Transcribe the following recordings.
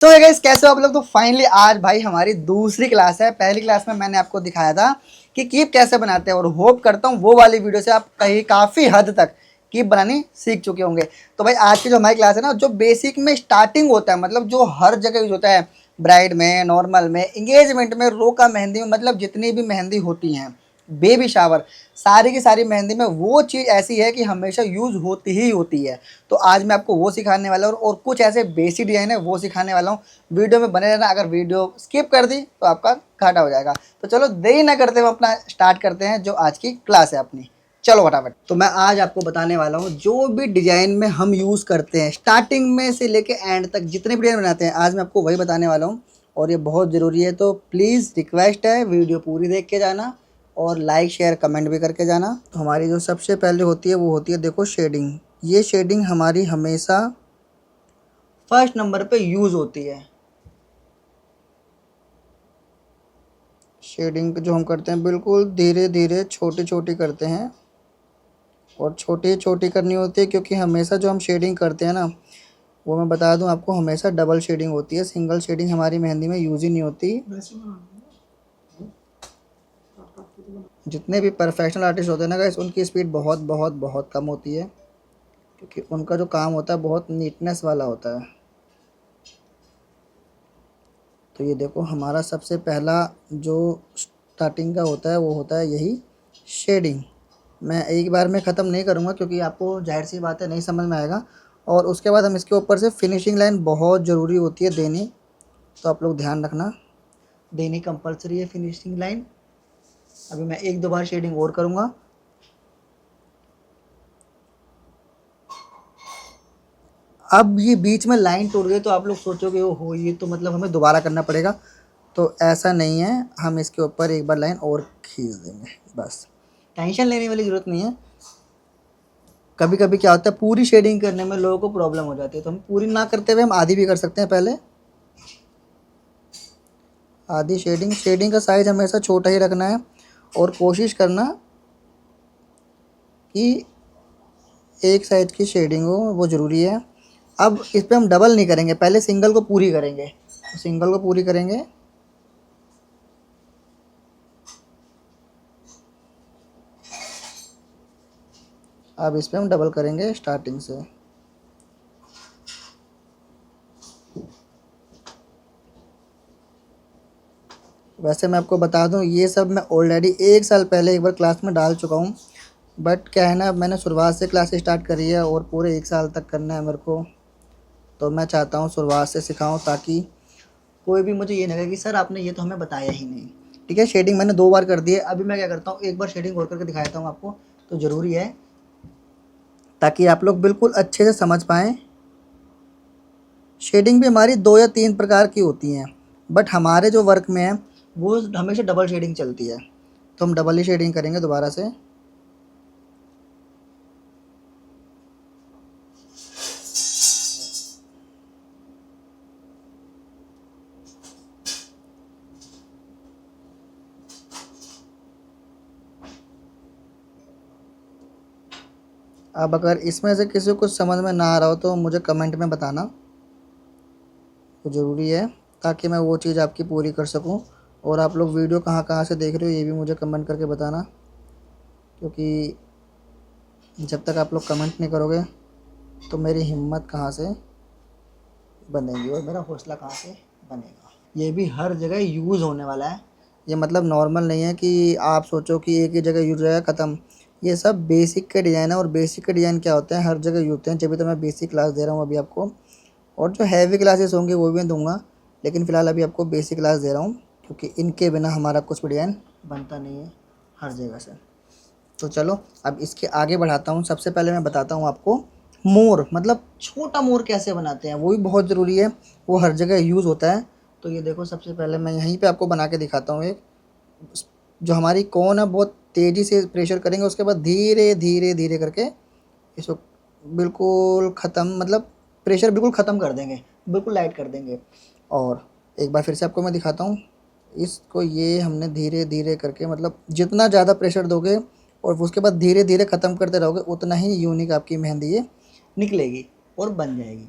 तो है गाइस, कैसे हो आप लोग। तो फाइनली आज भाई हमारी दूसरी क्लास है। पहली क्लास में मैंने आपको दिखाया था कि कीप कैसे बनाते हैं, और होप करता हूँ वो वाली वीडियो से आप कहीं काफ़ी हद तक कीप बनानी सीख चुके होंगे। तो भाई आज की जो हमारी क्लास है ना, जो बेसिक में स्टार्टिंग होता है, मतलब जो हर जगह यूज होता है, ब्राइड में, नॉर्मल में, इंगेजमेंट में, रोका मेहंदी में, मतलब जितनी भी मेहंदी होती हैं, बेबी शावर, सारी की सारी मेहंदी में वो चीज़ ऐसी है कि हमेशा यूज़ होती ही होती है। तो आज मैं आपको वो सिखाने वाला हूँ, और कुछ ऐसे बेसिक डिज़ाइन है वो सिखाने वाला हूँ। वीडियो में बने रहना। अगर वीडियो स्किप कर दी तो आपका घाटा हो जाएगा। तो चलो देरी ना करते हुए अपना स्टार्ट करते हैं जो आज की क्लास है अपनी। चलो फटाफट। तो मैं आज आपको बताने वाला हूँ जो भी डिज़ाइन में हम यूज़ करते हैं, स्टार्टिंग में से लेके एंड तक जितने भी डिज़ाइन बनाते हैं, आज मैं आपको वही बताने वाला हूँ। और ये बहुत ज़रूरी है, तो प्लीज़ रिक्वेस्ट है वीडियो पूरी देख के जाना, और लाइक शेयर कमेंट भी करके जाना। तो हमारी जो सबसे पहले होती है वो होती है, देखो, शेडिंग। ये शेडिंग हमारी हमेशा फर्स्ट नंबर पे यूज़ होती है। शेडिंग जो हम करते हैं बिल्कुल धीरे धीरे छोटी छोटी करते हैं, और छोटी छोटी करनी होती है, क्योंकि हमेशा जो हम शेडिंग करते हैं ना, वो मैं बता दूं आपको, हमेशा डबल शेडिंग होती है। सिंगल शेडिंग हमारी मेहंदी में यूज़ ही नहीं होती। जितने भी प्रोफेशनल आर्टिस्ट होते हैं ना गाइस, उनकी स्पीड बहुत बहुत बहुत कम होती है, क्योंकि उनका जो काम होता है बहुत नीटनेस वाला होता है। तो ये देखो, हमारा सबसे पहला जो स्टार्टिंग का होता है वो होता है यही शेडिंग। मैं एक बार में ख़त्म नहीं करूँगा, क्योंकि आपको जाहिर सी बात है नहीं समझ में आएगा। और उसके बाद हम इसके ऊपर से फिनिशिंग लाइन बहुत ज़रूरी होती है देनी, तो आप लोग ध्यान रखना, देनी कंपलसरी है फिनिशिंग लाइन। अभी मैं एक दो बार शेडिंग और करूँगा। अब ये बीच में लाइन टूट गई तो आप लोग सोचोगे ओ हो, ये तो मतलब हमें दोबारा करना पड़ेगा। तो ऐसा नहीं है, हम इसके ऊपर एक बार लाइन और खींच देंगे, बस। टेंशन लेने वाली ज़रूरत नहीं है। कभी कभी क्या होता है, पूरी शेडिंग करने में लोगों को प्रॉब्लम हो जाती है, तो हम पूरी ना करते हुए हम आधी भी कर सकते हैं। पहले आधी शेडिंग। शेडिंग का साइज़ हमेशा छोटा ही रखना है, और कोशिश करना कि एक साइज की शेडिंग हो, वो ज़रूरी है। अब इस पर हम डबल नहीं करेंगे, पहले सिंगल को पूरी करेंगे। सिंगल को पूरी करेंगे, अब इस पर हम डबल करेंगे स्टार्टिंग से। वैसे मैं आपको बता दूं, ये सब मैं ऑलरेडी एक साल पहले एक बार क्लास में डाल चुका हूँ। बट क्या है ना, मैंने शुरुआत से क्लास स्टार्ट करी है, और पूरे एक साल तक करना है मेरे को। तो मैं चाहता हूँ शुरुआत से सिखाऊँ, ताकि कोई भी मुझे ये ना कहे कि सर आपने ये तो हमें बताया ही नहीं। ठीक है, शेडिंग मैंने दो बार कर दी है। अभी मैं क्या करता हूँ, एक बार शेडिंग और करके दिखाता हूँ आपको। तो ज़रूरी है, ताकि आप लोग बिल्कुल अच्छे से समझ पाएँ। शेडिंग भी हमारी दो या तीन प्रकार की होती हैं, बट हमारे जो वर्क में है वो हमेशा डबल शेडिंग चलती है। तो हम डबल ही शेडिंग करेंगे दोबारा से। अब अगर इसमें से किसी को कुछ समझ में ना आ रहा हो तो मुझे कमेंट में बताना, तो ज़रूरी है, ताकि मैं वो चीज़ आपकी पूरी कर सकूं। और आप लोग वीडियो कहाँ कहाँ से देख रहे हो ये भी मुझे कमेंट करके बताना, क्योंकि जब तक आप लोग कमेंट नहीं करोगे तो मेरी हिम्मत कहाँ से बनेगी, और मेरा हौसला कहाँ से बनेगा। ये भी हर जगह यूज़ होने वाला है। ये मतलब नॉर्मल नहीं है कि आप सोचो कि एक ही जगह यूज़ रहेगा ख़त्म। ये सब बेसिक के डिज़ाइन है, और बेसिक के डिज़ाइन क्या होते हैं, हर जगह यूज़ होते हैं। जब भी तो मैं बेसिक क्लास दे रहा हूँ अभी आपको, और जो हैवी क्लासेस होंगे वो भी दूंगा, लेकिन फ़िलहाल अभी आपको बेसिक क्लास दे रहा हूँ, क्योंकि इनके बिना हमारा कुछ भी डिज़ाइन बनता नहीं है हर जगह से। तो चलो अब इसके आगे बढ़ाता हूँ। सबसे पहले मैं बताता हूँ आपको मोर, मतलब छोटा मोर कैसे बनाते हैं, वो भी बहुत ज़रूरी है, वो हर जगह यूज़ होता है। तो ये देखो, सबसे पहले मैं यहीं पे आपको बना के दिखाता हूँ एक। जो हमारी कोन है बहुत तेज़ी से प्रेशर करेंगे, उसके बाद धीरे धीरे धीरे करके इसको बिल्कुल ख़त्म, मतलब प्रेशर बिल्कुल ख़त्म कर देंगे, बिल्कुल लाइट कर देंगे। और एक बार फिर से आपको मैं दिखाता हूँ इसको। ये हमने धीरे धीरे करके, मतलब जितना ज़्यादा प्रेशर दोगे और उसके बाद धीरे धीरे ख़त्म करते रहोगे, उतना ही यूनिक आपकी मेहंदी ये निकलेगी और बन जाएगी।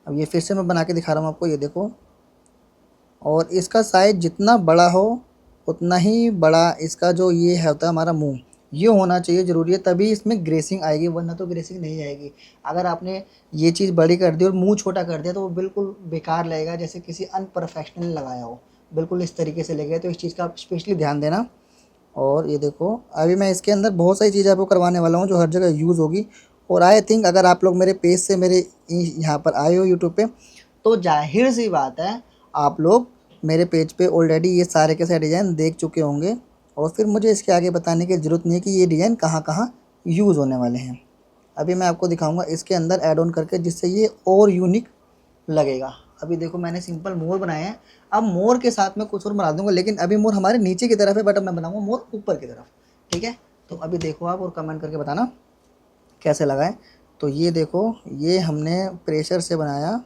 अब ये फिर से मैं बना के दिखा रहा हूँ आपको, ये देखो। और इसका साइज़ जितना बड़ा हो उतना ही बड़ा इसका जो ये है होता है हमारा मुंह, ये होना चाहिए ज़रूरी है, तभी इसमें ग्रेसिंग आएगी, वरना तो ग्रेसिंग नहीं आएगी। अगर आपने ये चीज़ बड़ी कर दी और मुंह छोटा कर दिया तो वो बिल्कुल बेकार लगेगा, जैसे किसी अनप्रोफेशनल लगाया हो, बिल्कुल इस तरीके से लगेगा। तो इस चीज़ का आप स्पेशली ध्यान देना। और ये देखो, अभी मैं इसके अंदर बहुत सारी चीज़ें आपको करवाने वाला हूँ जो हर जगह यूज़ होगी। और आई थिंक अगर आप लोग मेरे पेज से मेरे यहाँ पर आए हो यूट्यूब पे, तो जाहिर सी बात है आप लोग मेरे पेज पे ऑलरेडी ये सारे के सारे डिज़ाइन देख चुके होंगे, और फिर मुझे इसके आगे बताने की ज़रूरत नहीं है कि ये डिज़ाइन कहाँ कहाँ यूज़ होने वाले हैं। अभी मैं आपको दिखाऊंगा इसके अंदर ऐड ऑन करके, जिससे ये और यूनिक लगेगा। अभी देखो मैंने सिंपल मोर बनाए हैं, अब मोर के साथ में कुछ और बना दूंगा, लेकिन अभी मोर हमारे नीचे की तरफ है, बट अब मैं बनाऊंगा मोर ऊपर की तरफ। ठीक है, तो अभी देखो आप और कमेंट करके बताना कैसे लगा है। तो ये देखो, ये हमने प्रेशर से बनाया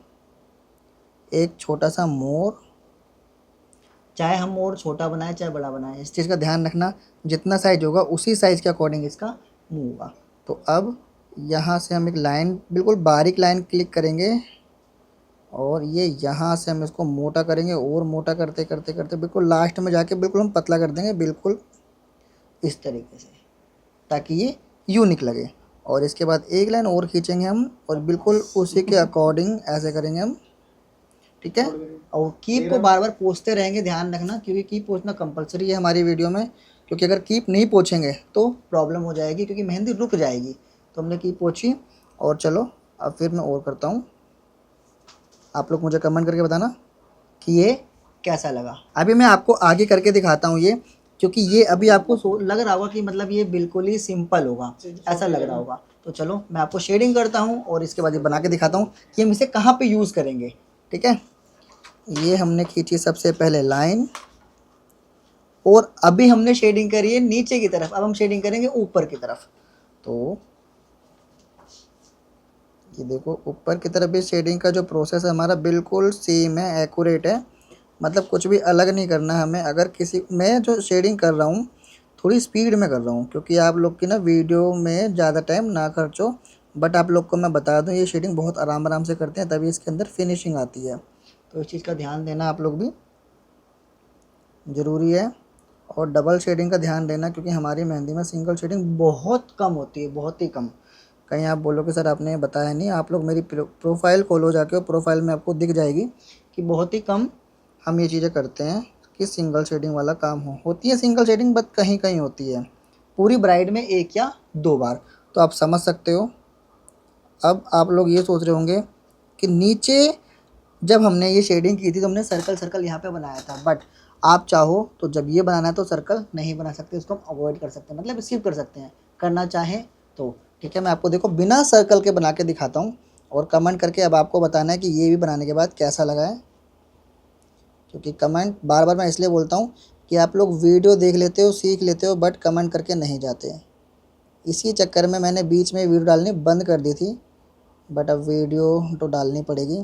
एक छोटा सा मोर। चाहे हम मोर छोटा बनाए चाहे बड़ा बनाए, इस चीज़ का ध्यान रखना, जितना साइज होगा उसी साइज़ के अकॉर्डिंग इसका मुंह होगा। तो अब यहाँ से हम एक लाइन, बिल्कुल बारीक लाइन क्लिक करेंगे, और ये यहाँ से हम इसको मोटा करेंगे, और मोटा करते करते करते बिल्कुल लास्ट में जाके बिल्कुल हम पतला कर देंगे, बिल्कुल इस तरीके से, ताकि ये यूनिक लगे। और इसके बाद एक लाइन और खींचेंगे हम, और बिल्कुल उसी के अकॉर्डिंग ऐसे करेंगे हम। ठीक है, और कीप को बार बार पोंछते रहेंगे, ध्यान रखना, क्योंकि कीप पोंछना कंपलसरी है हमारी वीडियो में, क्योंकि अगर कीप नहीं पोंछेंगे तो प्रॉब्लम हो जाएगी, क्योंकि मेहंदी रुक जाएगी। तो हमने कीप पोंछी, और चलो अब फिर मैं और करता हूँ। आप लोग मुझे कमेंट करके बताना कि ये कैसा लगा। अभी मैं आपको आगे करके दिखाता हूँ ये, क्योंकि ये अभी आपको लग रहा होगा कि मतलब ये बिल्कुल ही सिंपल होगा, ऐसा लग रहा होगा। तो चलो मैं आपको शेडिंग करता हूँ और इसके बाद ये बना के दिखाता हूँ कि हम इसे कहाँ पे यूज़ करेंगे। ठीक है, ये हमने खींची सबसे पहले लाइन, और अभी हमने शेडिंग करी है नीचे की तरफ, अब हम शेडिंग करेंगे ऊपर की तरफ। तो ये देखो, ऊपर की तरफ भी शेडिंग का जो प्रोसेस है हमारा बिल्कुल सेम है, एक्यूरेट है, मतलब कुछ भी अलग नहीं करना है हमें। अगर किसी, मैं जो शेडिंग कर रहा हूँ थोड़ी स्पीड में कर रहा हूँ, क्योंकि आप लोग की ना वीडियो में ज़्यादा टाइम ना खर्चो, बट आप लोग को मैं बता दूँ ये शेडिंग बहुत आराम आराम से करते हैं, तभी इसके अंदर फिनिशिंग आती है। तो इस चीज़ का ध्यान देना आप लोग भी ज़रूरी है। और डबल शेडिंग का ध्यान देना, क्योंकि हमारी मेहंदी में सिंगल शेडिंग बहुत कम होती है, बहुत ही कम। कहीं आप बोलो कि सर आपने बताया नहीं, आप लोग मेरी प्रोफाइल खोलो जाके, और प्रोफाइल में आपको दिख जाएगी कि बहुत ही कम हम ये चीज़ें करते हैं कि सिंगल शेडिंग वाला काम होती है सिंगल शेडिंग, बट कहीं कहीं होती है, पूरी ब्राइड में 1 या 2 बार। तो आप समझ सकते हो। अब आप लोग ये सोच रहे होंगे कि नीचे जब हमने ये शेडिंग की थी तो हमने सर्कल सर्कल यहाँ पे बनाया था, बट आप चाहो तो जब ये बनाना है तो सर्कल नहीं बना सकते, उसको हम अवॉइड कर सकते हैं, मतलब स्किप कर सकते हैं, करना चाहें तो। ठीक है, मैं आपको देखो बिना सर्कल के बना के दिखाता हूँ, और कमेंट करके अब आपको बताना है कि ये भी बनाने के बाद कैसा लगा है। क्योंकि कमेंट बार बार मैं इसलिए बोलता हूँ कि आप लोग वीडियो देख लेते हो, सीख लेते हो, बट कमेंट करके नहीं जाते। इसी चक्कर में मैंने बीच में वीडियो डालनी बंद कर दी थी, बट अब वीडियो तो डालनी पड़ेगी,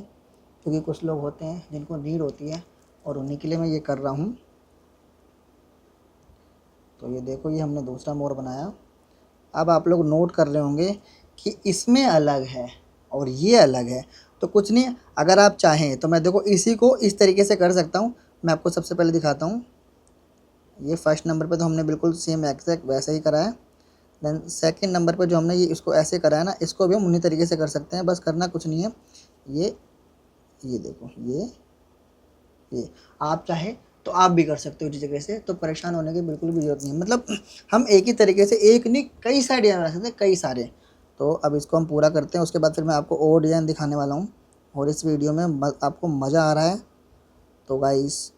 क्योंकि कुछ लोग होते हैं जिनको नीड होती है, और उन्हीं के लिए मैं ये कर रहा हूँ। तो ये देखो, ये हमने दूसरा मोर बनाया। अब आप लोग नोट कर रहे होंगे कि इसमें अलग है और ये अलग है, तो कुछ नहीं, अगर आप चाहें तो मैं देखो इसी को इस तरीके से कर सकता हूँ। मैं आपको सबसे पहले दिखाता हूँ। ये फर्स्ट नंबर पे तो हमने बिल्कुल सेम एग्जैक्ट वैसा ही करा है। देन सेकंड नंबर पे जो हमने ये इसको ऐसे करा है ना, इसको भी हम उन्हीं तरीके से कर सकते हैं, बस करना कुछ नहीं है। ये देखो, ये आप चाहे तो आप भी कर सकते हो इसी जगह से, तो परेशान होने की बिल्कुल भी ज़रूरत नहीं है। मतलब हम एक ही तरीके से, एक नहीं कई सारे डिज़ाइन बना सकते हैं, कई सारे। तो अब इसको हम पूरा करते हैं, उसके बाद फिर मैं आपको और डिज़ाइन दिखाने वाला हूँ। और इस वीडियो में आपको मज़ा आ रहा है तो गाइस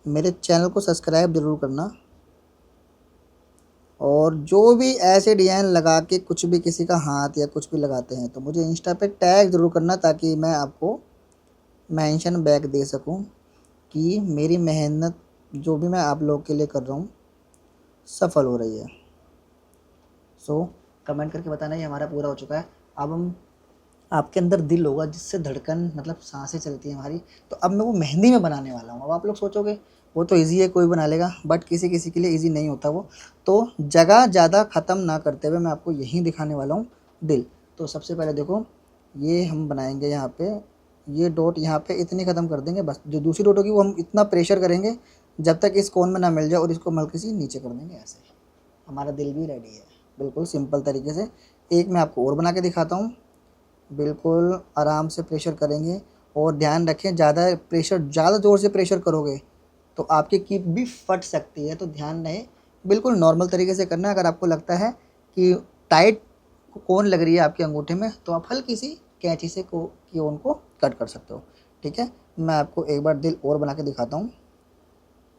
मेरे चैनल को सब्सक्राइब ज़रूर करना, और जो भी ऐसे डिज़ाइन लगा के कुछ भी किसी का हाथ या कुछ भी लगाते हैं तो मुझे इंस्टा पे टैग ज़रूर करना, ताकि मैं आपको मेंशन बैक दे सकूं कि मेरी मेहनत जो भी मैं आप लोग के लिए कर रहा हूँ सफल हो रही है। सो कमेंट करके बताना ये हमारा पूरा हो चुका है। अब हम, आपके अंदर दिल होगा जिससे धड़कन, मतलब सांसें चलती हैं हमारी, तो अब मैं वो मेहंदी में बनाने वाला हूँ। अब आप लोग सोचोगे वो तो इजी है, कोई बना लेगा, बट किसी किसी के लिए इजी नहीं होता वो। तो जगह ज़्यादा ख़त्म ना करते हुए मैं आपको यहीं दिखाने वाला हूँ दिल। तो सबसे पहले देखो, ये हम बनाएंगे यहाँ पे ये डॉट यहाँ पे इतनी ख़त्म कर देंगे बस। जो दूसरी डॉट होगी वो हम इतना प्रेशर करेंगे जब तक इस कोन में ना मिल जाए, और इसको हल्की सी नीचे कर देंगे ऐसे। हमारा दिल भी रेडी है बिल्कुल सिंपल तरीके से। एक मैं आपको और बना के दिखाता हूँ। बिल्कुल आराम से प्रेशर करेंगे, और ध्यान रखें ज़्यादा ज़ोर से प्रेशर करोगे तो आपकी कीप भी फट सकती है। तो ध्यान रहे, बिल्कुल नॉर्मल तरीके से करना है। अगर आपको लगता है कि टाइट कोन लग रही है आपके अंगूठे में, तो आप हल्की सी कैंची से कोन को कट कर सकते हो। ठीक है, मैं आपको एक बार दिल और बना के दिखाता हूँ।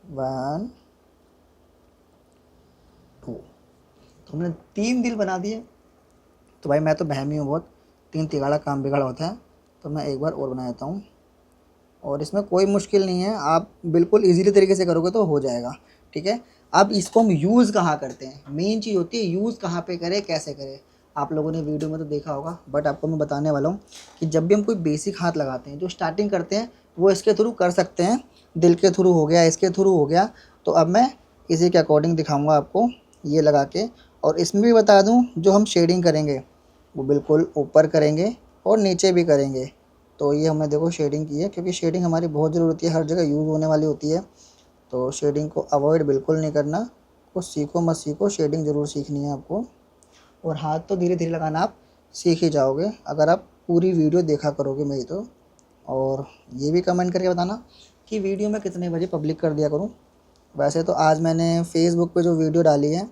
1 2, तो हमने 3 दिल बना दिए। तो भाई मैं तो बहमी हूँ बहुत, 3 तिगाड़ा काम बिगाड़ा होता है। तो मैं एक बार और बना देता हूँ, और इसमें कोई मुश्किल नहीं है, आप बिल्कुल इजीली तरीके से करोगे तो हो जाएगा। ठीक है, अब इसको हम यूज़ कहाँ करते हैं, मेन चीज़ होती है यूज़ कहाँ पे करें, कैसे करें। आप लोगों ने वीडियो में तो देखा होगा, बट आपको मैं बताने वाला हूँ कि जब भी हम कोई बेसिक हाथ लगाते हैं, जो स्टार्टिंग करते हैं वो इसके थ्रू कर सकते हैं। दिल के थ्रू हो गया, इसके थ्रू हो गया। तो अब मैं इसी के अकॉर्डिंग दिखाऊँगा आपको ये लगा के। और इसमें भी बता दूँ, जो हम शेडिंग करेंगे वो बिल्कुल ऊपर करेंगे और नीचे भी करेंगे। तो ये हमने देखो शेडिंग की है, क्योंकि शेडिंग हमारी बहुत ज़रूरी होती है, हर जगह यूज़ होने वाली होती है। तो शेडिंग को अवॉइड बिल्कुल नहीं करना। कुछ सीखो मत सीखो, शेडिंग ज़रूर सीखनी है आपको। और हाथ तो धीरे धीरे लगाना आप सीख ही जाओगे अगर आप पूरी वीडियो देखा करोगे मेरी तो। और ये भी कमेंट करके बताना कि वीडियो मैं कितने बजे पब्लिक कर दिया करूँ। वैसे तो आज मैंने फेसबुक पे जो वीडियो डाली है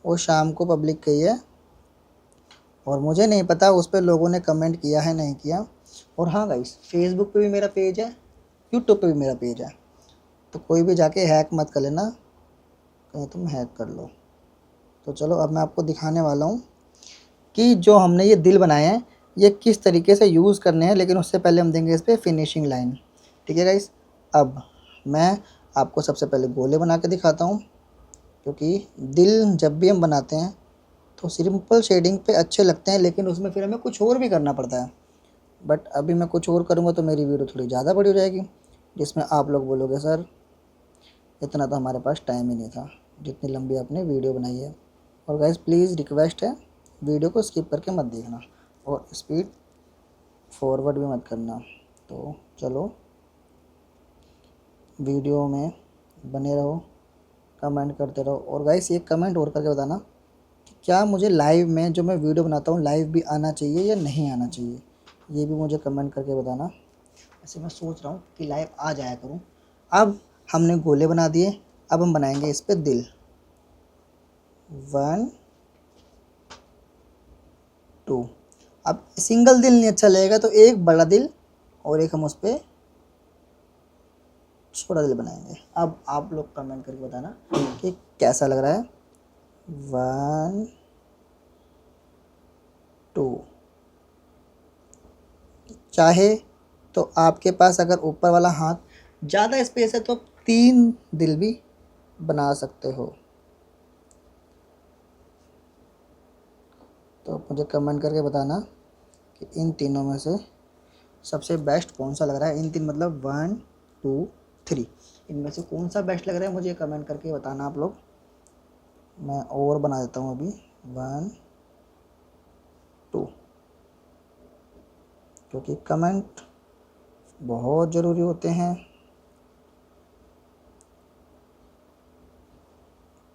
वो शाम को पब्लिक की है, और मुझे नहीं पता उस पर लोगों ने कमेंट किया है नहीं किया। और हाँ गाइस, फेसबुक पे भी मेरा पेज है, यूट्यूब पे भी मेरा पेज है। तो कोई भी जाके हैक मत कर लेना, कहीं तुम हैक कर लो। तो चलो अब मैं आपको दिखाने वाला हूँ कि जो हमने ये दिल बनाए हैं ये किस तरीके से यूज़ करने हैं, लेकिन उससे पहले हम देंगे इस पर फिनिशिंग लाइन। ठीक है गाइस, अब मैं आपको सबसे पहले गोले बना के दिखाता हूँ, क्योंकि दिल जब भी हम बनाते हैं तो सिंपल शेडिंग पे अच्छे लगते हैं, लेकिन उसमें फिर हमें कुछ और भी करना पड़ता है। बट अभी मैं कुछ और करूँगा तो मेरी वीडियो थोड़ी ज़्यादा बड़ी हो जाएगी, जिसमें आप लोग बोलोगे सर इतना तो हमारे पास टाइम ही नहीं था जितनी लंबी आपने वीडियो बनाई है। और गाइस प्लीज़ रिक्वेस्ट है, वीडियो को स्किप करके मत देखना, और स्पीड फॉरवर्ड भी मत करना। तो चलो वीडियो में बने रहो, कमेंट करते रहो। और गाइस एक कमेंट और करके बताना कि क्या मुझे लाइव में जो मैं वीडियो बनाता हूँ लाइव भी आना चाहिए या नहीं आना चाहिए, ये भी मुझे कमेंट करके बताना। ऐसे मैं सोच रहा हूँ कि लाइव आ जाया करूँ। अब हमने गोले बना दिए, अब हम बनाएंगे इस पे दिल। 1 2, अब सिंगल दिल नहीं अच्छा लगेगा तो एक बड़ा दिल और एक हम उस पर छोटा दिल बनाएंगे। अब आप लोग कमेंट करके बताना कि कैसा लग रहा है। 1 2, चाहे तो आपके पास अगर ऊपर वाला हाथ ज़्यादा स्पेस है तो आप 3 दिल भी बना सकते हो। तो आप मुझे कमेंट करके बताना कि इन तीनों में से सबसे बेस्ट कौन सा लग रहा है। इन तीन मतलब 1 2 3, इनमें से कौन सा बेस्ट लग रहा है मुझे कमेंट करके बताना आप लोग। मैं और बना देता हूँ अभी 1 2, क्योंकि कमेंट बहुत ज़रूरी होते हैं।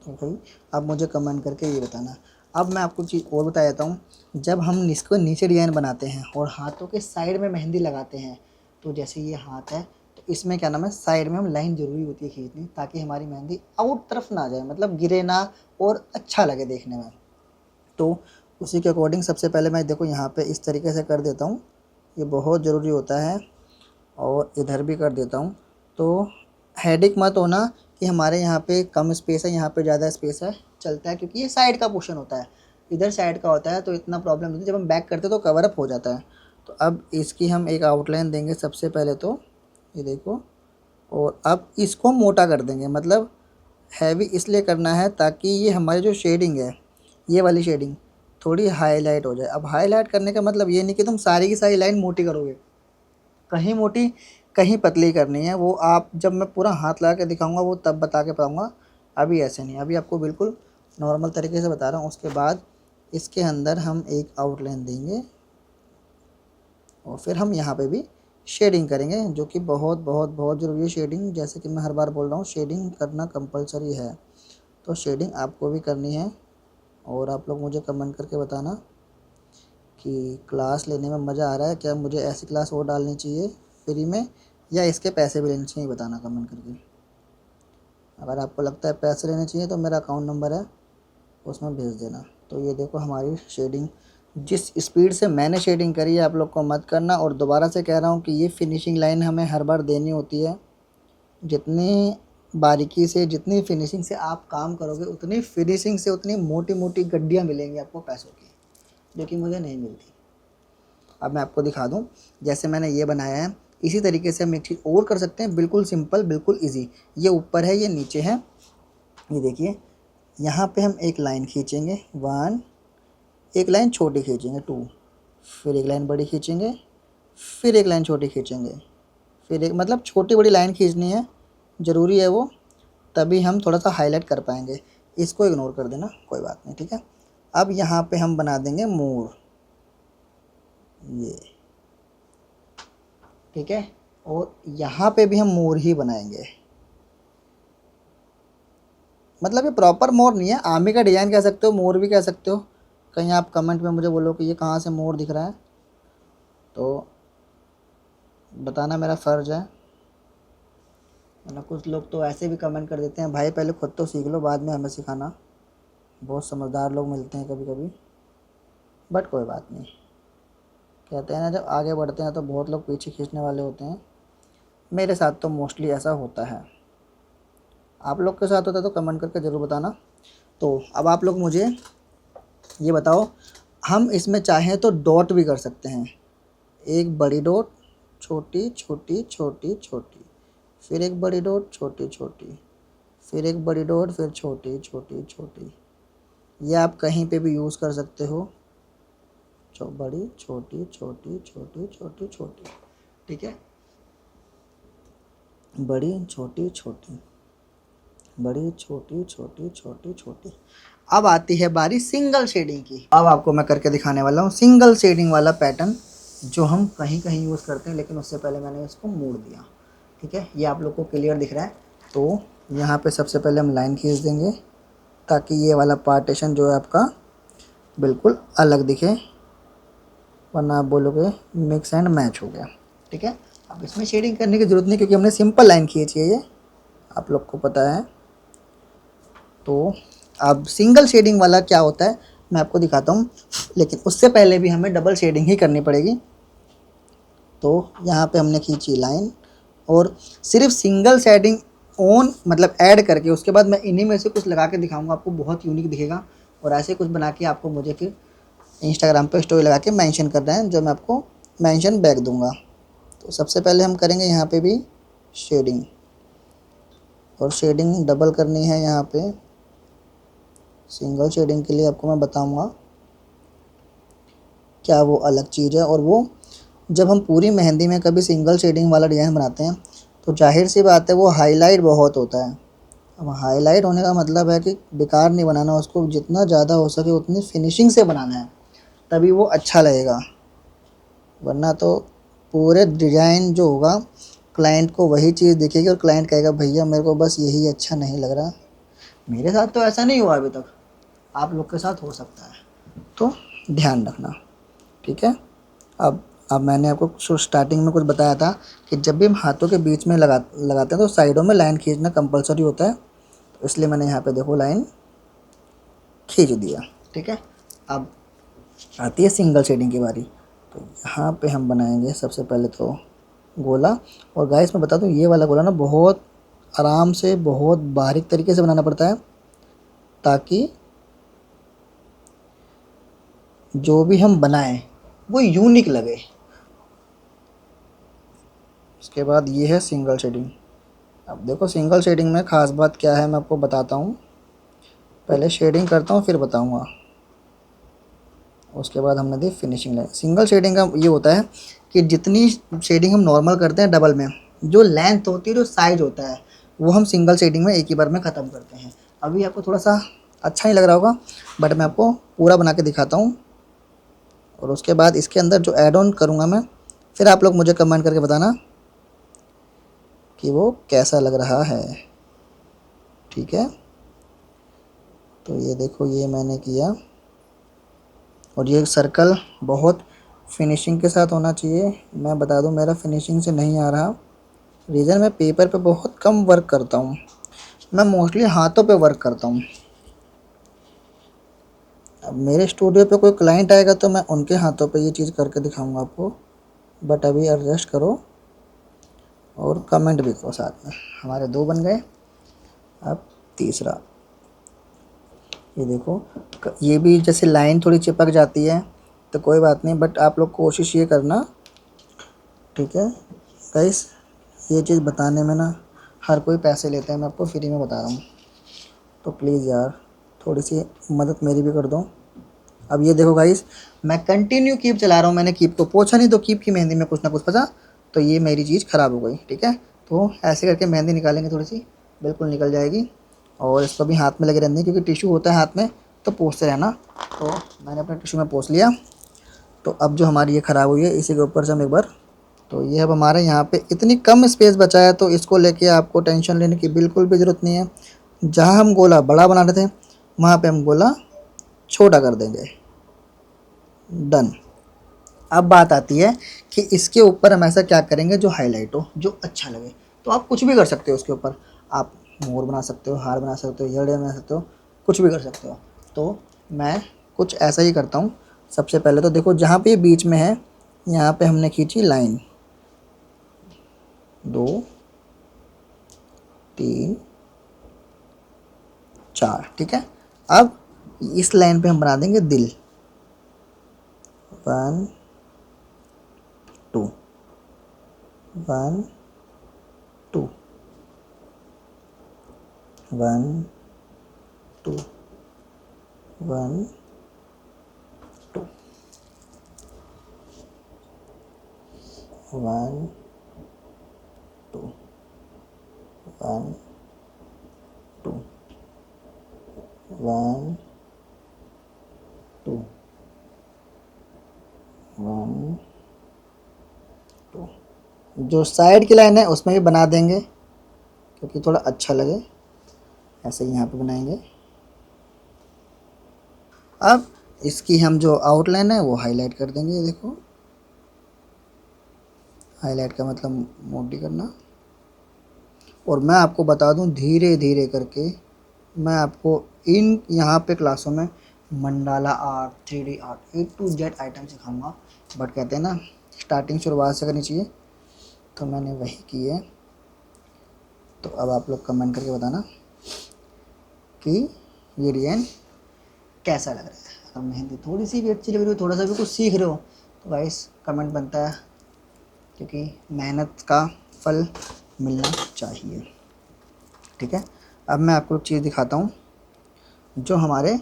तो भाई अब मुझे कमेंट करके ये बताना। अब मैं आपको चीज़ और बता देता हूँ, जब हम इसको नीचे डिज़ाइन बनाते हैं और हाथों के साइड में मेहंदी लगाते हैं, तो जैसे ये हाथ है तो इसमें क्या नाम है, साइड में हम लाइन ज़रूरी होती है खींचनी, ताकि हमारी मेहंदी आउट तरफ ना जाए, मतलब गिरे ना और अच्छा लगे देखने में। तो उसी के अकॉर्डिंग सबसे पहले मैं देखो यहाँ पे इस तरीके से कर देता हूँ, ये बहुत ज़रूरी होता है। और इधर भी कर देता हूँ। तो हेडेक मत होना कि हमारे यहाँ पे कम स्पेस है, यहाँ पे ज़्यादा स्पेस है, चलता है, क्योंकि ये साइड का पोर्शन होता है, इधर साइड का होता है, तो इतना प्रॉब्लम नहीं है। जब हम बैक करते हैं तो कवर अप हो जाता है। तो अब इसकी हम एक आउटलाइन देंगे सबसे पहले, तो ये देखो। और अब इसको मोटा कर देंगे, मतलब हैवी इसलिए करना है ताकि ये हमारी जो शेडिंग है, ये वाली शेडिंग थोड़ी हाईलाइट हो जाए। अब हाईलाइट करने का मतलब ये नहीं कि तुम सारी की सारी लाइन मोटी करोगे, कहीं मोटी कहीं पतली करनी है। वो आप जब मैं पूरा हाथ लगा के दिखाऊंगा वो तब बता के बताऊंगा, अभी ऐसे नहीं। अभी आपको बिल्कुल नॉर्मल तरीके से बता रहा हूँ। उसके बाद इसके अंदर हम एक आउटलाइन देंगे, और फिर हम यहाँ पे भी शेडिंग करेंगे, जो कि बहुत बहुत बहुत ज़रूरी है शेडिंग। जैसे कि मैं हर बार बोल रहा हूँ, शेडिंग करना कंपलसरी है। तो शेडिंग आपको भी करनी है। और आप लोग मुझे कमेंट करके बताना कि क्लास लेने में मज़ा आ रहा है क्या, मुझे ऐसी क्लास और डालनी चाहिए फ्री में, या इसके पैसे भी लेने चाहिए, बताना कमेंट करके। अगर आपको लगता है पैसे लेने चाहिए तो मेरा अकाउंट नंबर है, उसमें भेज देना। तो ये देखो हमारी शेडिंग, जिस स्पीड से मैंने शेडिंग करी है आप लोग को मत करना। और दोबारा से कह रहा हूँ कि ये फिनिशिंग लाइन हमें हर बार देनी होती है। जितनी बारीकी से, जितनी फिनिशिंग से आप काम करोगे, उतनी फिनिशिंग से उतनी मोटी मोटी गड्डियाँ मिलेंगी आपको पैसों की, जो कि मुझे नहीं मिलती। अब मैं आपको दिखा दूँ, जैसे मैंने ये बनाया है इसी तरीके से हम एक चीज़ और कर सकते हैं, बिल्कुल सिंपल, बिल्कुल ईजी। ये ऊपर है, ये नीचे है। ये देखिए, यहाँ पे हम एक लाइन खींचेंगे 1, एक लाइन छोटी खींचेंगे 2, फिर एक लाइन बड़ी खींचेंगे, फिर एक लाइन छोटी खींचेंगे, फिर एक, मतलब छोटी बड़ी लाइन खींचनी है, ज़रूरी है वो, तभी हम थोड़ा सा हाईलाइट कर पाएंगे। इसको इग्नोर कर देना, कोई बात नहीं, ठीक है। अब यहाँ पे हम बना देंगे मोर, ये ठीक है। और यहाँ पे भी हम मोर ही बनाएंगे। मतलब ये प्रॉपर मोर नहीं है, आर्मी का डिज़ाइन कह सकते हो, मोर भी कह सकते हो। कहीं आप कमेंट में मुझे बोलो कि ये कहाँ से मोर दिख रहा है, तो बताना मेरा फ़र्ज़ है। वरना कुछ लोग तो ऐसे भी कमेंट कर देते हैं, भाई पहले खुद तो सीख लो, बाद में हमें सिखाना। बहुत समझदार लोग मिलते हैं कभी कभी, बट कोई बात नहीं। कहते हैं ना, जब आगे बढ़ते हैं तो बहुत लोग पीछे खींचने वाले होते हैं। मेरे साथ तो मोस्टली ऐसा होता है। आप लोग के साथ होता है तो कमेंट करके ज़रूर बताना। तो अब आप लोग मुझे ये बताओ, हम इसमें चाहें तो डॉट भी कर सकते हैं। एक बड़ी डॉट, छोटी छोटी छोटी छोटी, फिर एक बड़ी डॉट, छोटी छोटी, फिर एक बड़ी डॉट, फिर छोटी छोटी छोटी। ये आप कहीं पे भी यूज़ कर सकते हो, बड़ी छोटी छोटी छोटी छोटी छोटी, ठीक है। बड़ी छोटी छोटी, बड़ी छोटी छोटी छोटी छोटी। अब आती है बारी सिंगल शेडिंग की। अब आपको मैं करके दिखाने वाला हूँ सिंगल शेडिंग वाला पैटर्न, जो हम कहीं कहीं यूज़ करते हैं, लेकिन उससे पहले मैंने इसको मोड़ दिया, ठीक है। ये आप लोग को क्लियर दिख रहा है। तो यहाँ पे सबसे पहले हम लाइन खींच देंगे, ताकि ये वाला पार्टीशन जो है आपका बिल्कुल अलग दिखे, वरना आप बोलोगे मिक्स एंड मैच हो गया, ठीक है। अब इसमें शेडिंग करने की ज़रूरत नहीं, क्योंकि हमने सिंपल लाइन खींची है, ये आप लोग को पता है। तो अब सिंगल शेडिंग वाला क्या होता है मैं आपको दिखाता हूँ, लेकिन उससे पहले भी हमें डबल शेडिंग ही करनी पड़ेगी। तो यहाँ पे हमने खींची लाइन, और सिर्फ सिंगल शेडिंग ऑन मतलब ऐड करके, उसके बाद मैं इन्हीं में से कुछ लगा के दिखाऊंगा आपको, बहुत यूनिक दिखेगा। और ऐसे कुछ बना के आपको मुझे फिर इंस्टाग्राम पे स्टोरी लगा के मेंशन करना है, जो मैं आपको मेंशन बैक दूंगा। तो सबसे पहले हम करेंगे यहाँ पे भी शेडिंग, और शेडिंग डबल करनी है यहाँ पे। सिंगल शेडिंग के लिए आपको मैं बताऊंगा क्या वो अलग चीज़ है। और वो जब हम पूरी मेहंदी में कभी सिंगल शेडिंग वाला डिज़ाइन बनाते हैं, तो जाहिर सी बात है वो हाईलाइट बहुत होता है। अब हाईलाइट होने का मतलब है कि बेकार नहीं बनाना उसको, जितना ज़्यादा हो सके उतनी फिनिशिंग से बनाना है, तभी वो अच्छा लगेगा। वरना तो पूरे डिज़ाइन जो होगा, क्लाइंट को वही चीज़ दिखेगी और क्लाइंट कहेगा भैया मेरे को बस यही अच्छा नहीं लग रहा। मेरे साथ तो ऐसा नहीं हुआ अभी तक, आप लोग के साथ हो सकता है, तो ध्यान रखना, ठीक है। अब मैंने आपको स्टार्टिंग में कुछ बताया था कि जब भी हम हाथों के बीच में लगाते हैं तो साइडों में लाइन खींचना कंपलसरी होता है। तो इसलिए मैंने यहाँ पे देखो लाइन खींच दिया, ठीक है। अब आती है सिंगल शेडिंग की बारी। तो यहाँ पे हम बनाएंगे सबसे पहले तो गोला। और गाइस मैं बता दूँ, ये वाला गोला ना बहुत आराम से, बहुत बारीक तरीके से बनाना पड़ता है, ताकि जो भी हम बनाएं वो यूनिक लगे। उसके बाद ये है सिंगल शेडिंग। अब देखो सिंगल शेडिंग में ख़ास बात क्या है मैं आपको बताता हूँ। पहले शेडिंग करता हूँ फिर बताऊँगा, उसके बाद हमने दी फिनिशिंग लाइन। सिंगल शेडिंग का ये होता है कि जितनी शेडिंग हम नॉर्मल करते हैं डबल में, जो लेंथ होती है, जो साइज होता है, वो हम सिंगल शेडिंग में एक ही बार में ख़त्म करते हैं। अभी आपको थोड़ा सा अच्छा नहीं लग रहा होगा, बट मैं आपको पूरा बना के दिखाता हूँ। और उसके बाद इसके अंदर जो ऐड ऑन करूँगा मैं, फिर आप लोग मुझे कमेंट करके बताना कि वो कैसा लग रहा है। ठीक है, तो ये देखो ये मैंने किया, और ये सर्कल बहुत फिनिशिंग के साथ होना चाहिए। मैं बता दूं मेरा फिनिशिंग से नहीं आ रहा, रीज़न मैं पेपर पे बहुत कम वर्क करता हूँ, मैं मोस्टली हाथों पे वर्क करता हूँ। अब मेरे स्टूडियो पे कोई क्लाइंट आएगा तो मैं उनके हाथों पे ये चीज़ करके दिखाऊंगा आपको। बट अभी एडजस्ट करो और कमेंट भी करो साथ में। हमारे 2 बन गए, अब तीसरा। ये देखो ये भी जैसे लाइन थोड़ी चिपक जाती है तो कोई बात नहीं, बट आप लोग कोशिश ये करना, ठीक है गाइस, ये चीज़ बताने में ना हर कोई पैसे लेता है, मैं आपको फ्री में बता रहा हूँ, तो प्लीज़ यार थोड़ी सी मदद मेरी भी कर दो। अब ये देखो गाइस, मैं कंटिन्यू कीप चला रहा हूँ, मैंने कीप को पोंछा नहीं तो कीप की मेहंदी में कुछ ना कुछ फंसा, तो ये मेरी चीज़ ख़राब हो गई। ठीक है, तो ऐसे करके मेहंदी निकालेंगे, थोड़ी सी बिल्कुल निकल जाएगी, और इसको भी हाथ में लगे रहने क्योंकि टिश्यू होता है हाथ में, तो पोंछते रहना। तो मैंने अपने टिश्यू में पोंछ लिया। तो अब जो हमारी ये ख़राब हुई है इसी के ऊपर से हम एक बार, तो ये अब हमारे यहाँ पे इतनी कम स्पेस बचा है तो इसको लेके आपको टेंशन लेने की बिल्कुल भी ज़रूरत नहीं है। जहाँ हम गोला बड़ा बना रहे थे वहाँ पे हम गोला छोटा कर देंगे। डन। अब बात आती है कि इसके ऊपर हम ऐसा क्या करेंगे जो हाईलाइट हो, जो अच्छा लगे। तो आप कुछ भी कर सकते हो उसके ऊपर, आप मोर बना सकते हो, हार बना सकते हो, ईयररिंग बना सकते हो, कुछ भी कर सकते हो। तो मैं कुछ ऐसा ही करता हूँ। सबसे पहले तो देखो जहाँ पे ये बीच में है यहाँ पे हमने खींची लाइन 2 3 4, ठीक है। अब इस लाइन पे हम बना देंगे दिल, 1 2 1 2 1 2 1 2 1 2 1 2 1 2 1 2। जो साइड की लाइन है उसमें भी बना देंगे क्योंकि थोड़ा अच्छा लगे, ऐसे ही यहाँ पे बनाएंगे। अब इसकी हम जो आउटलाइन है वो हाईलाइट कर देंगे। ये देखो हाईलाइट का मतलब मोटी करना। और मैं आपको बता दूं धीरे धीरे करके मैं आपको इन यहाँ पे क्लासों में mandala art, 3D art, A to Z item सिखाऊंगा। बट कहते हैं ना स्टार्टिंग शुरुआत से करनी चाहिए, तो मैंने वही की है। तो अब आप लोग कमेंट करके बताना कि ये डिज़ाइन कैसा लग रहा है। अगर मेहंदी थोड़ी सी भी अच्छी लग रही हो, थोड़ा सा भी कुछ सीख रहे हो, तो गाइस कमेंट बनता है, क्योंकि मेहनत का फल मिलना चाहिए। ठीक है, अब मैं आपको एक चीज़ दिखाता हूँ। जो हमारे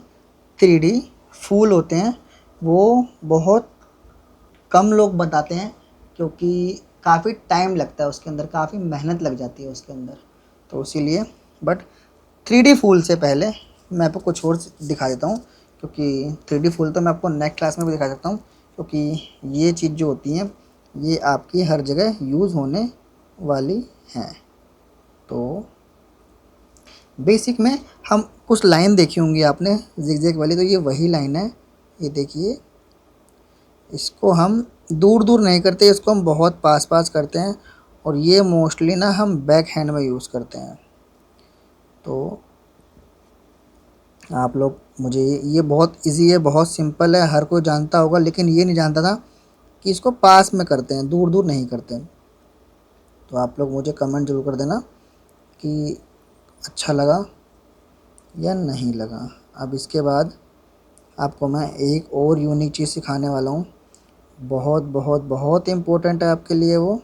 3D फूल होते हैं वो बहुत कम लोग बताते हैं, क्योंकि काफ़ी टाइम लगता है उसके अंदर, काफ़ी मेहनत लग जाती है उसके अंदर, तो इसीलिए। बट 3D फूल से पहले मैं आपको कुछ और दिखा देता हूँ, क्योंकि 3D फूल तो मैं आपको नेक्स्ट क्लास में भी दिखा सकता हूँ, क्योंकि ये चीज़ जो होती है ये आपकी हर जगह यूज़ होने वाली हैं। तो बेसिक में हम कुछ लाइन देखी होंगी आपने जिग-जैग वाली, तो ये वही लाइन है। ये देखिए, इसको हम दूर दूर नहीं करते, इसको हम बहुत पास पास करते हैं, और ये मोस्टली ना हम बैक हैंड में यूज़ करते हैं। तो आप लोग मुझे ये बहुत इजी है, बहुत सिंपल है, हर कोई जानता होगा, लेकिन ये नहीं जानता था कि इसको पास में करते हैं, दूर दूर नहीं करते। तो आप लोग मुझे कमेंट ज़रूर कर देना कि अच्छा लगा या नहीं लगा। अब इसके बाद आपको मैं एक और यूनिक चीज़ सिखाने वाला हूँ, बहुत बहुत बहुत इम्पोर्टेंट है आपके लिए। वो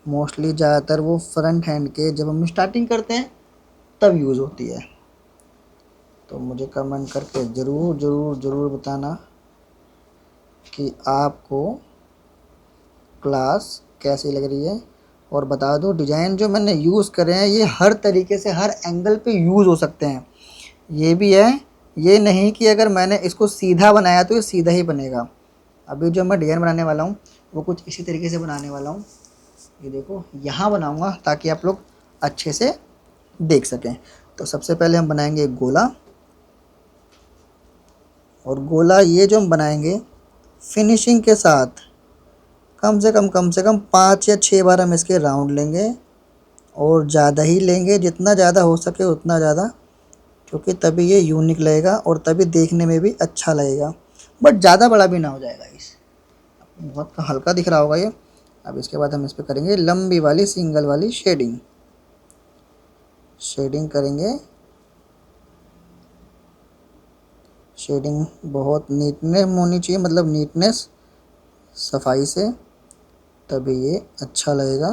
मोस्टली ज़्यादातर वो फ्रंट हैंड के जब हम स्टार्टिंग करते हैं तब यूज़ होती है। तो मुझे कमेंट करके ज़रूर ज़रूर ज़रूर बताना कि आपको क्लास कैसी लग रही है, और बता दो डिज़ाइन जो मैंने यूज़ करे हैं ये हर तरीके से हर एंगल पे यूज़ हो सकते हैं। ये भी है, ये नहीं कि अगर मैंने इसको सीधा बनाया तो ये सीधा ही बनेगा। अभी जो मैं डिज़ाइन बनाने वाला हूँ वो कुछ इसी तरीके से बनाने वाला हूँ। ये देखो यहाँ बनाऊँगा ताकि आप लोग अच्छे से देख सकें। तो सबसे पहले हम बनाएंगे एक गोला, और गोला ये जो हम बनाएंगे फिनिशिंग के साथ कम से कम 5 या 6 बार हम इसके राउंड लेंगे, और ज़्यादा ही लेंगे, जितना ज़्यादा हो सके उतना ज़्यादा, क्योंकि तभी ये यूनिक लगेगा और तभी देखने में भी अच्छा लगेगा। बट ज़्यादा बड़ा भी ना हो जाएगा, इस बहुत हल्का दिख रहा होगा ये। अब इसके बाद हम इस पर करेंगे लंबी वाली सिंगल वाली शेडिंग करेंगे। शेडिंग बहुत नीटनेस होनी चाहिए, मतलब नीटनेस, सफाई से, तभी ये अच्छा लगेगा,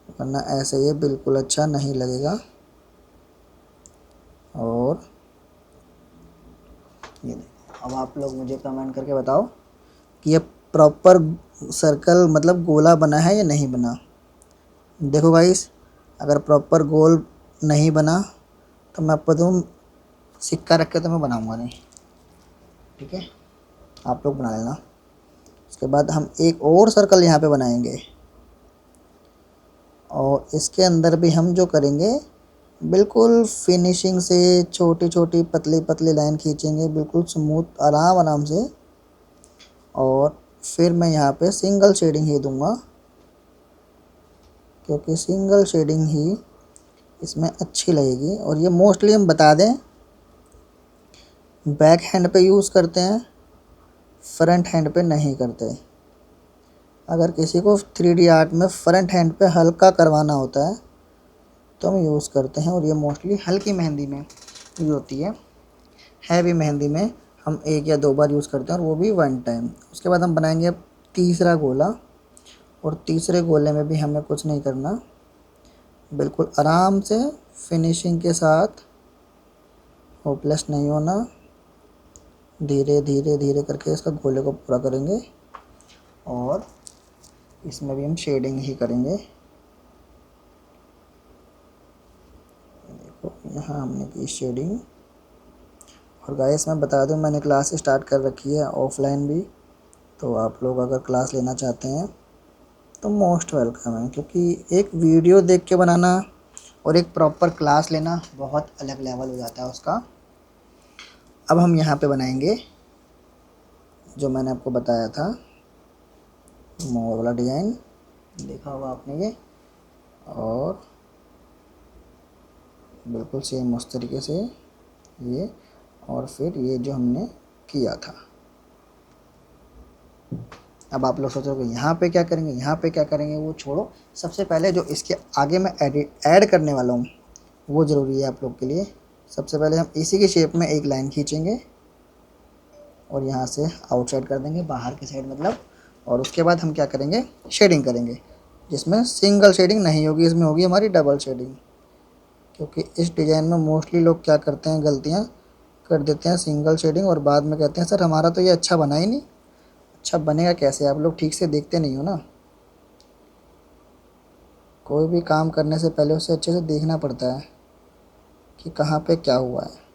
वरना ऐसे ये बिल्कुल अच्छा नहीं लगेगा। और ये देखो, अब आप लोग मुझे कमेंट करके बताओ कि ये प्रॉपर सर्कल मतलब गोला बना है या नहीं बना। देखो गाइस, अगर प्रॉपर गोल नहीं बना तो मैं आपको दूँ सिक्का रख के तो मैं बनाऊंगा नहीं, ठीक है, आप लोग बना लेना। उसके बाद हम एक और सर्कल यहाँ पे बनाएंगे, और इसके अंदर भी हम जो करेंगे बिल्कुल फिनिशिंग से छोटी छोटी पतली पतली लाइन खींचेंगे, बिल्कुल स्मूथ आराम आराम से। और फिर मैं यहाँ पे सिंगल शेडिंग ही दूंगा, क्योंकि सिंगल शेडिंग ही इसमें अच्छी लगेगी। और ये मोस्टली हम बता दें बैक हैंड पे यूज़ करते हैं, फ्रंट हैंड पे नहीं करते। अगर किसी को 3D आर्ट में फ्रंट हैंड पे हल्का करवाना होता है तो हम यूज़ करते हैं, और ये मोस्टली हल्की मेहंदी में यूज़ होती है। हैवी मेहंदी में हम 1 या 2 बार यूज़ करते हैं, और वो भी 1 टाइम। उसके बाद हम बनाएंगे अब तीसरा गोला, और तीसरे गोले में भी हमें कुछ नहीं करना, बिल्कुल आराम से फिनिशिंग के साथ, होपलेस नहीं होना, धीरे धीरे धीरे करके इसका गोले को पूरा करेंगे। और इसमें भी हम शेडिंग ही करेंगे। देखो यहाँ हमने की शेडिंग। और गाइस मैं बता दूं, मैंने क्लास स्टार्ट कर रखी है ऑफलाइन भी, तो आप लोग अगर क्लास लेना चाहते हैं तो मोस्ट वेलकम है, क्योंकि एक वीडियो देख के बनाना और एक प्रॉपर क्लास लेना बहुत अलग लेवल हो जाता है उसका। अब हम यहाँ पे बनाएंगे जो मैंने आपको बताया था मोर वाला डिज़ाइन, देखा होगा आपने ये, और बिल्कुल सेम उस तरीके से ये, और फिर ये जो हमने किया था। अब आप लोग सोचोगे यहाँ पे क्या करेंगे, यहाँ पे क्या करेंगे, वो छोड़ो। सबसे पहले जो इसके आगे मैं ऐड करने वाला हूँ वो ज़रूरी है आप लोग के लिए। सबसे पहले हम इसी की शेप में एक लाइन खींचेंगे, और यहाँ से आउटसाइड कर देंगे, बाहर की साइड मतलब। और उसके बाद हम क्या करेंगे, शेडिंग करेंगे, जिसमें सिंगल शेडिंग नहीं होगी, इसमें होगी हमारी डबल शेडिंग। क्योंकि इस डिज़ाइन में मोस्टली लोग क्या करते हैं, गलतियाँ कर देते हैं सिंगल शेडिंग, और बाद में कहते हैं सर हमारा तो ये अच्छा बना ही नहीं। अच्छा बनेगा कैसे, आप लोग ठीक से देखते नहीं हो ना। कोई भी काम करने से पहले उसे अच्छे से देखना पड़ता है कि कहाँ पे क्या हुआ है।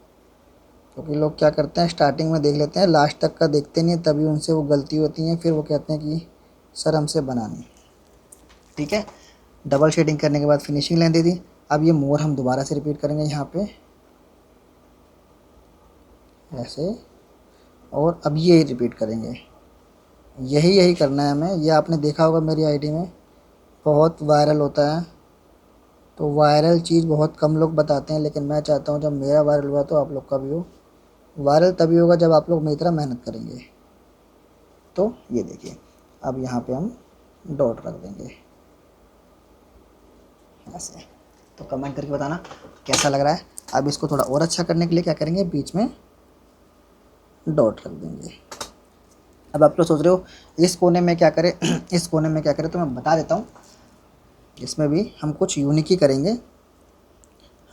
क्योंकि लोग क्या करते हैं, स्टार्टिंग में देख लेते हैं, लास्ट तक का देखते नहीं, तभी उनसे वो गलती होती है, फिर वो कहते हैं कि सर हमसे बना नहीं। ठीक है, डबल शेडिंग करने के बाद फिनिशिंग लाइन दे दी। अब ये मोर हम दोबारा से रिपीट करेंगे यहाँ पे ऐसे, और अब ये रिपीट करेंगे। यही करना है हमें। ये आपने देखा होगा मेरी आईडी में बहुत वायरल होता है, तो वायरल चीज़ बहुत कम लोग बताते हैं, लेकिन मैं चाहता हूँ जब मेरा वायरल हुआ तो आप लोग का भी हो। वायरल तभी होगा जब आप लोग मेरी तरह मेहनत करेंगे। तो ये देखिए, अब यहाँ पे हम डॉट रख देंगे ऐसे। तो कमेंट करके बताना कैसा लग रहा है। अब इसको थोड़ा और अच्छा करने के लिए क्या करेंगे, बीच में डॉट रख देंगे। अब आप लोग सोच रहे हो इस कोने में क्या करें इस कोने में क्या करें, तो मैं बता देता हूँ। इसमें भी हम कुछ यूनिक ही करेंगे।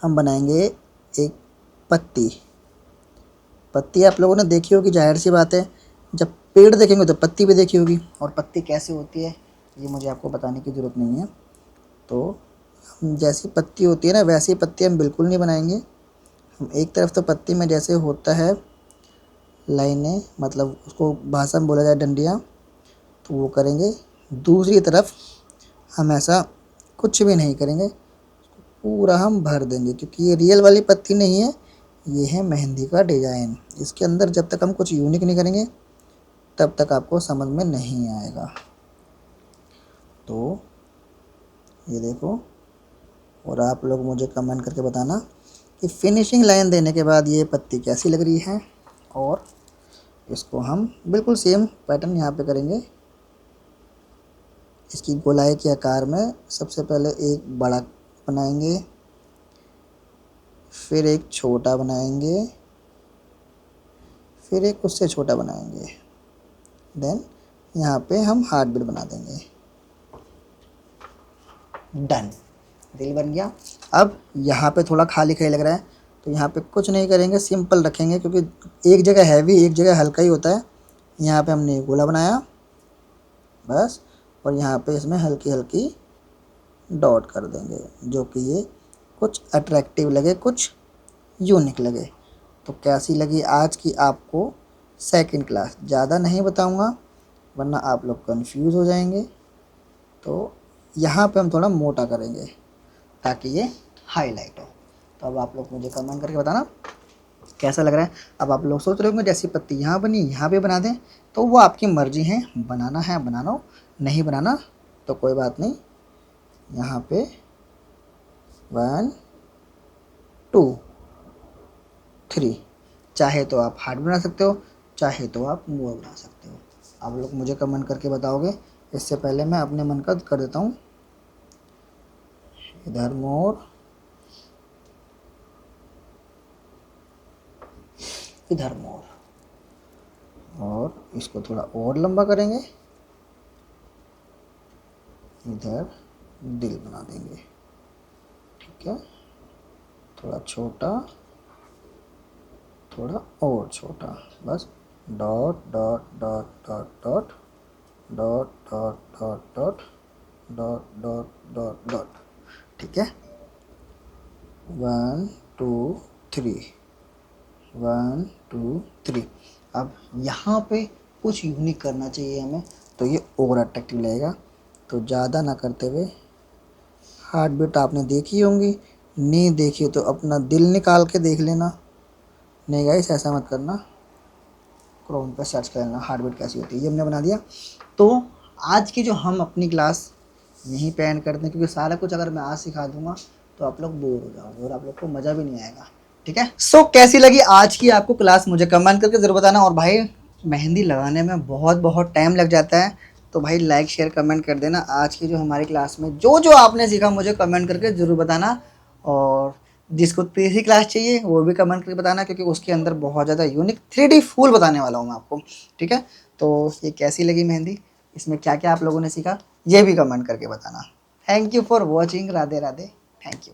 हम बनाएंगे एक पत्ती। पत्ती आप लोगों ने देखी होगी, जाहिर सी बात है, जब पेड़ देखेंगे तो पत्ती भी देखी होगी। और पत्ती कैसे होती है ये मुझे आपको बताने की ज़रूरत नहीं है। तो हम जैसी पत्ती होती है ना, वैसी पत्ती हम बिल्कुल नहीं बनाएंगे। हम एक तरफ तो पत्ती में जैसे होता है लाइनें, मतलब उसको भाषा में बोला जाए डंडियाँ, वो करेंगे। दूसरी तरफ हम ऐसा कुछ भी नहीं करेंगे, पूरा हम भर देंगे, क्योंकि ये रियल वाली पत्ती नहीं है, ये है मेहंदी का डिज़ाइन। इसके अंदर जब तक हम कुछ यूनिक नहीं करेंगे तब तक आपको समझ में नहीं आएगा। तो ये देखो, और आप लोग मुझे कमेंट करके बताना कि फिनिशिंग लाइन देने के बाद ये पत्ती कैसी लग रही है। और इसको हम बिल्कुल सेम पैटर्न यहाँ पे करेंगे। इसकी गोलाई के आकार में सबसे पहले एक बड़ा बनाएंगे, फिर एक छोटा बनाएंगे, फिर एक उससे छोटा बनाएंगे, देन यहाँ पे हम हार्ट बीट बना देंगे। डन, दिल बन गया। अब यहाँ पे थोड़ा खाली खाली लग रहा है, तो यहाँ पे कुछ नहीं करेंगे, सिंपल रखेंगे, क्योंकि एक जगह हैवी एक जगह हल्का ही होता है। यहाँ पे हमने गोला बनाया बस, और यहाँ पे इसमें हल्की हल्की डॉट कर देंगे, जो कि ये कुछ अट्रैक्टिव लगे, कुछ यूनिक लगे। तो कैसी लगी आज की आपको सेकंड क्लास, ज़्यादा नहीं बताऊँगा वरना आप लोग कंफ्यूज हो जाएंगे। तो यहाँ पे हम थोड़ा मोटा करेंगे ताकि ये हाईलाइट हो। तो अब आप लोग मुझे कमेंट करके बताना कैसा लग रहा है। अब आप लोग सोच रहे होंगे जैसी पत्ती यहाँ बनी यहाँ पे बना दें, तो वो आपकी मर्ज़ी है बनाना, नहीं बनाना तो कोई बात नहीं। यहाँ पे 1 2 3, चाहे तो आप हार्ट बना सकते हो, चाहे तो आप मोर बना सकते हो। आप लोग मुझे कमेंट करके बताओगे। इससे पहले मैं अपने मन का कर देता हूँ, इधर मोर, इधर मोर, और इसको थोड़ा और लंबा करेंगे, इधर दिल बना देंगे। ठीक है, थोड़ा छोटा, थोड़ा और छोटा, बस dot dot dot dot dot dot dot dot dot dot dot dot dot. ठीक है, 1 2 3, 1 2 3। अब यहाँ पे कुछ यूनिक करना चाहिए हमें, तो ये और अट्रैक्टिव लगेगा। तो ज़्यादा ना करते हुए, हार्ट बीट आपने देखी होंगी, नहीं देखी तो अपना दिल निकाल के देख लेना। नहीं गाइस, ऐसा मत करना, क्रोम पे सर्च कर लेना हार्ट बीट कैसी होती है। ये हमने बना दिया। तो आज की जो हम अपनी क्लास यहीं पे एंड करते हैं, क्योंकि सारा कुछ अगर मैं आज सिखा दूंगा तो आप लोग बोर हो जाओगे और आप लोग को मज़ा भी नहीं आएगा। ठीक है, सो कैसी लगी आज की आपको क्लास मुझे कमेंट करके ज़रूर बताना। और भाई मेहंदी लगाने में बहुत बहुत टाइम लग जाता है, तो भाई लाइक शेयर कमेंट कर देना। आज की जो हमारी क्लास में जो जो आपने सीखा मुझे कमेंट करके ज़रूर बताना। और जिसको तीसरी क्लास चाहिए वो भी कमेंट करके बताना, क्योंकि उसके अंदर बहुत ज़्यादा यूनिक 3D फूल बताने वाला हूँ मैं आपको। ठीक है, तो ये कैसी लगी मेहंदी, इसमें क्या क्या आप लोगों ने सीखा, ये भी कमेंट करके बताना। Thank you for watching. Radhe Radhe, thank you.